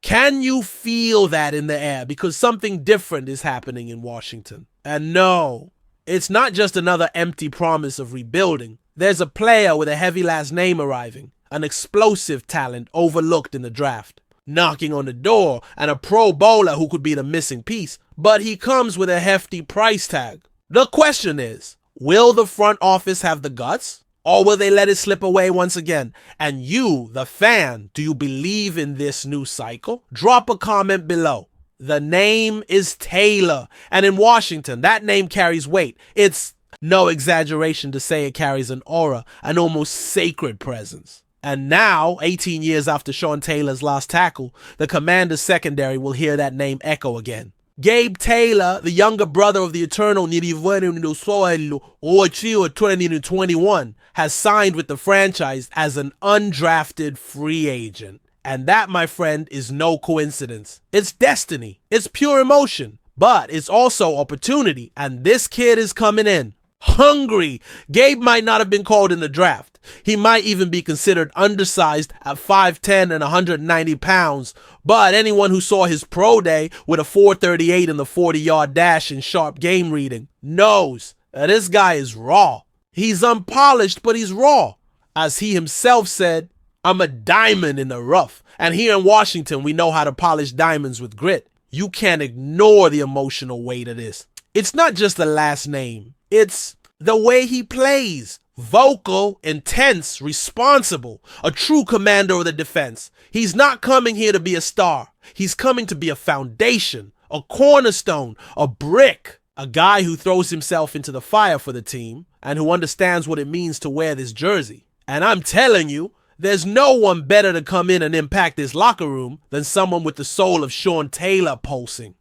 Can you feel that in the air? Because something different is happening in Washington. And no, it's not just another empty promise of rebuilding. There's a player with a heavy last name arriving, an explosive talent overlooked in the draft, knocking on the door, and a pro bowler who could be the missing piece. But he comes with a hefty price tag. The question is, will the front office have the guts? Or will they let it slip away once again? And you, the fan, do you believe in this new cycle? Drop a comment below. The name is Taylor. And in Washington, that name carries weight. It's no exaggeration to say it carries an aura, an almost sacred presence. And now, 18 years after Sean Taylor's last tackle, the Commanders secondary will hear that name echo again. Gabe Taylor, the younger brother of the eternal 2021, has signed with the franchise as an undrafted free agent. And that, my friend, is no coincidence. It's destiny. It's pure emotion. But it's also opportunity. And this kid is coming in hungry. Gabe might not have been called in the draft. He might even be considered undersized at 5'10 and 190 pounds. But anyone who saw his pro day with a 4.38 in the 40-yard dash and sharp game reading knows that this guy is raw. He's unpolished, but he's raw. As he himself said, I'm a diamond in the rough. And here in Washington, we know how to polish diamonds with grit. You can't ignore the emotional weight of this. It's not just the last name. It's the way he plays. Vocal, intense, responsible, a true commander of the defense. He's not coming here to be a star. He's coming to be a foundation, a cornerstone, a brick, a guy who throws himself into the fire for the team and who understands what it means to wear this jersey. And I'm telling you, there's no one better to come in and impact this locker room than someone with the soul of Sean Taylor pulsing.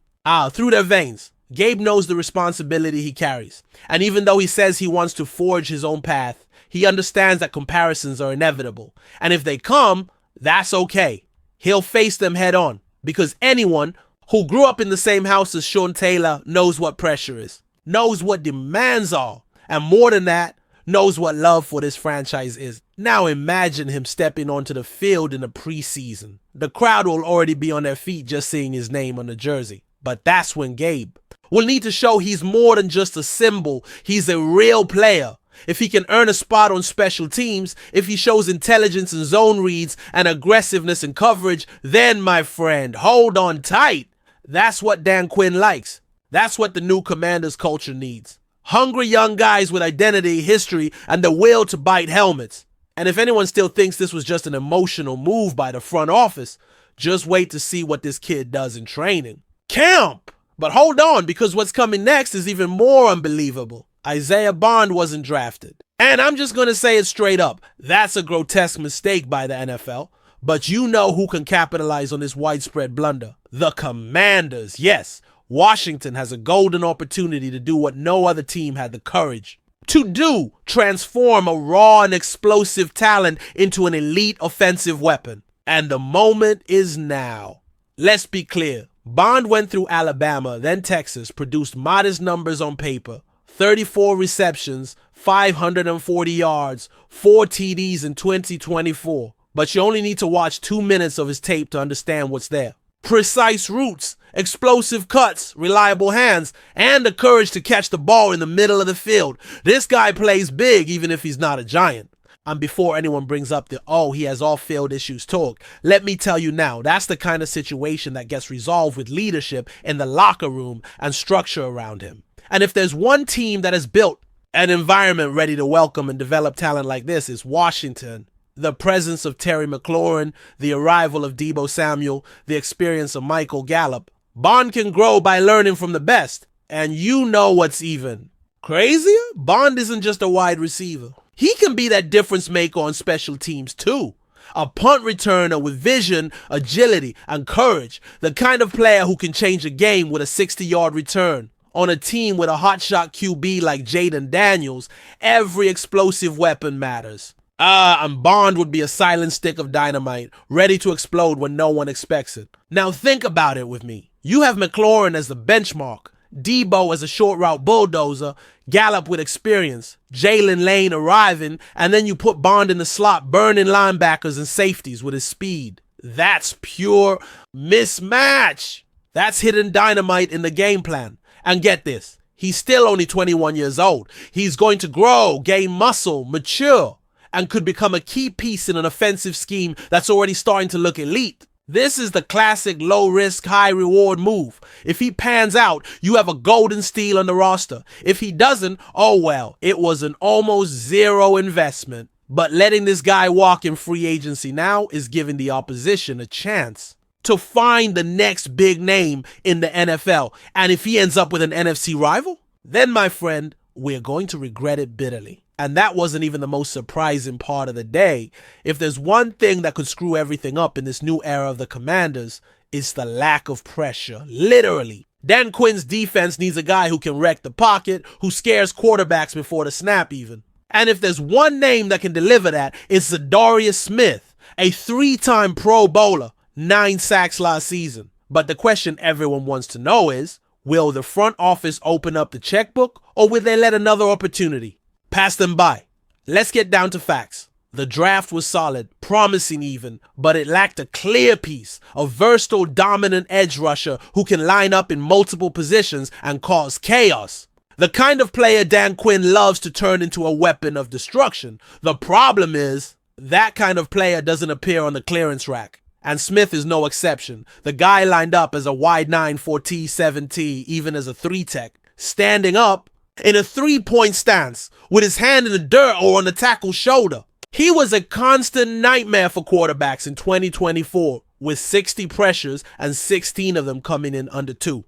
Through their veins. Gabe knows the responsibility he carries, and even though he says he wants to forge his own path, he understands that comparisons are inevitable, and if they come, that's okay. He'll face them head on, because anyone who grew up in the same house as Sean Taylor knows what pressure is, knows what demands are, and more than that, knows what love for this franchise is. Now imagine him stepping onto the field in the preseason. The crowd will already be on their feet just seeing his name on the jersey, but that's when Gabe will need to show he's more than just a symbol. He's a real player. If he can earn a spot on special teams, if he shows intelligence in zone reads and aggressiveness in coverage, then, my friend, hold on tight. That's what Dan Quinn likes. That's what the new Commanders culture needs. Hungry young guys with identity, history, and the will to bite helmets. And if anyone still thinks this was just an emotional move by the front office, just wait to see what this kid does in training. Camp! But hold on, because what's coming next is even more unbelievable. Isaiah Bond wasn't drafted. And I'm just going to say it straight up. That's a grotesque mistake by the NFL. But you know who can capitalize on this widespread blunder. The Commanders. Yes, Washington has a golden opportunity to do what no other team had the courage to do. Transform a raw and explosive talent into an elite offensive weapon. And the moment is now. Let's be clear. Bond went through Alabama, then Texas, produced modest numbers on paper, 34 receptions, 540 yards, 4 TDs in 2024. But you only need to watch 2 minutes of his tape to understand what's there. Precise routes, explosive cuts, reliable hands, and the courage to catch the ball in the middle of the field. This guy plays big even if he's not a giant. And before anyone brings up the, he has off-field issues talk, let me tell you now, that's the kind of situation that gets resolved with leadership in the locker room and structure around him. And if there's one team that has built an environment ready to welcome and develop talent like this, it's Washington. The presence of Terry McLaurin, the arrival of Deebo Samuel, the experience of Michael Gallup. Bond can grow by learning from the best. And you know what's even crazier? Bond isn't just a wide receiver. He can be that difference maker on special teams too. A punt returner with vision, agility, and courage. The kind of player who can change a game with a 60-yard return. On a team with a hotshot QB like Jaden Daniels, every explosive weapon matters. And Bond would be a silent stick of dynamite, ready to explode when no one expects it. Now think about it with me. You have McLaurin as the benchmark, Deebo as a short route bulldozer, Gallup with experience, Jalen Lane arriving, and then you put Bond in the slot, burning linebackers and safeties with his speed. That's pure mismatch. That's hidden dynamite in the game plan. And get this, he's still only 21 years old. He's going to grow, gain muscle, mature, and could become a key piece in an offensive scheme that's already starting to look elite. This is the classic low-risk, high-reward move. If he pans out, you have a golden steal on the roster. If he doesn't, oh well, it was an almost zero investment. But letting this guy walk in free agency now is giving the opposition a chance to find the next big name in the NFL. And if he ends up with an NFC rival, then my friend, we're going to regret it bitterly. And that wasn't even the most surprising part of the day. If there's one thing that could screw everything up in this new era of the Commanders, it's the lack of pressure. Literally. Dan Quinn's defense needs a guy who can wreck the pocket, who scares quarterbacks before the snap even. And if there's one name that can deliver that, it's Zadarius Smith, a 3-time Pro Bowler, 9 sacks last season. But the question everyone wants to know is, will the front office open up the checkbook, or will they let another opportunity pass them by? Let's get down to facts. The draft was solid, promising even, but it lacked a clear piece, a versatile, dominant edge rusher who can line up in multiple positions and cause chaos. The kind of player Dan Quinn loves to turn into a weapon of destruction. The problem is, that kind of player doesn't appear on the clearance rack. And Smith is no exception. The guy lined up as a wide 9 4T, 7T, even as a 3-tech, standing up in a 3-point stance with his hand in the dirt or on the tackle's shoulder. He was a constant nightmare for quarterbacks in 2024 with 60 pressures and 16 of them coming in under 2.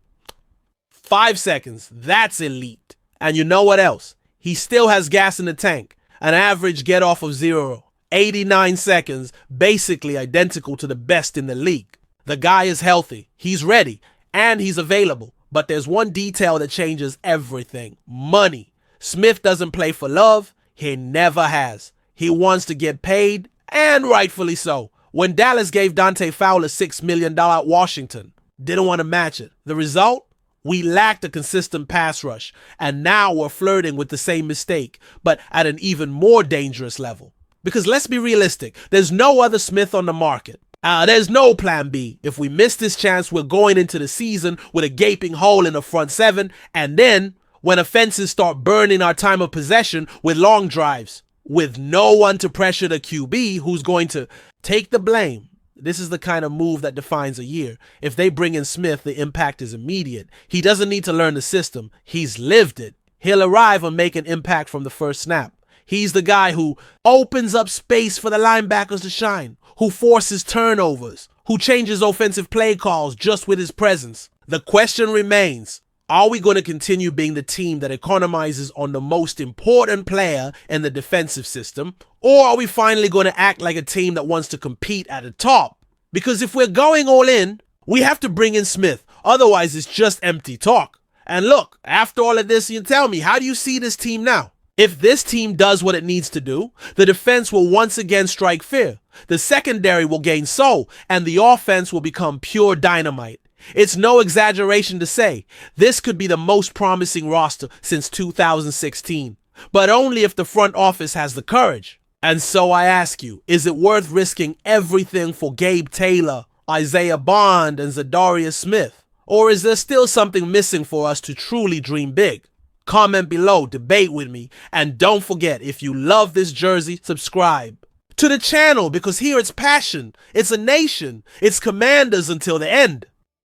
5 seconds, that's elite. And you know what else? He still has gas in the tank, an average get off of 0. 89 seconds, basically identical to the best in the league. The guy is healthy, he's ready, and he's available. But there's one detail that changes everything. Money. Smith doesn't play for love. He never has. He wants to get paid, and rightfully so. When Dallas gave Dante Fowler $6 million at Washington, didn't want to match it. The result? We lacked a consistent pass rush, and now we're flirting with the same mistake, but at an even more dangerous level. Because let's be realistic, there's no other Smith on the market. There's no plan B. If we miss this chance, we're going into the season with a gaping hole in the front 7, and then when offenses start burning our time of possession with long drives, with no one to pressure the QB who's going to take the blame. This is the kind of move that defines a year. If they bring in Smith, the impact is immediate. He doesn't need to learn the system. He's lived it. He'll arrive and make an impact from the first snap. He's the guy who opens up space for the linebackers to shine, who forces turnovers, who changes offensive play calls just with his presence. The question remains, are we going to continue being the team that economizes on the most important player in the defensive system, or are we finally going to act like a team that wants to compete at the top? Because if we're going all in, we have to bring in Smith. Otherwise, it's just empty talk. And look, after all of this, you tell me, how do you see this team now? If this team does what it needs to do, the defense will once again strike fear. The secondary will gain soul, and the offense will become pure dynamite. It's no exaggeration to say, this could be the most promising roster since 2016, but only if the front office has the courage. And so I ask you, is it worth risking everything for Gabe Taylor, Isaiah Bond, and Zadarius Smith? Or is there still something missing for us to truly dream big? Comment below, debate with me, and don't forget, if you love this jersey, subscribe to the channel, because here it's passion, it's a nation, it's Commanders until the end.